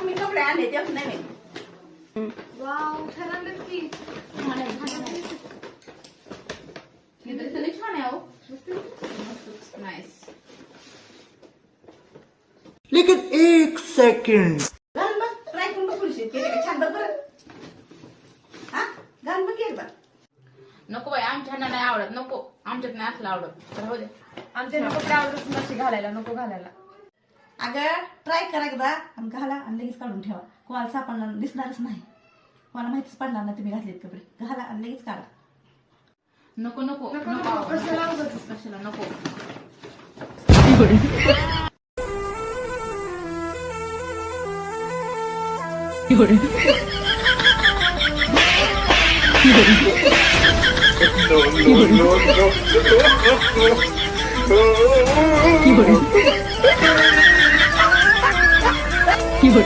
मी कपडे आणले तेच नाही वाव छान की छान आहे हे तर लई छान आहे हो नाईस लेकिन एक सेकंड घाल मग ट्राय करून बघू शकते ते काय छान बघ बरं हा घाल मग एक बार नको बाई आमच्या नाही आवडत नको आमच्यात नाही असलं आवडत राहू दे आमच्या कपडे आवडत नसते घालायला नको घालायला अगं ट्राय करा एकदा आणि घाला आणि लगेच काढून ठेवा कोणाला सापडणार दिसणारच नाही कोणाला माहितीच पडणार नाही तुम्ही घातलेत कपडे घाला आणि लगेच काढा नको नको नको कशाला नको no.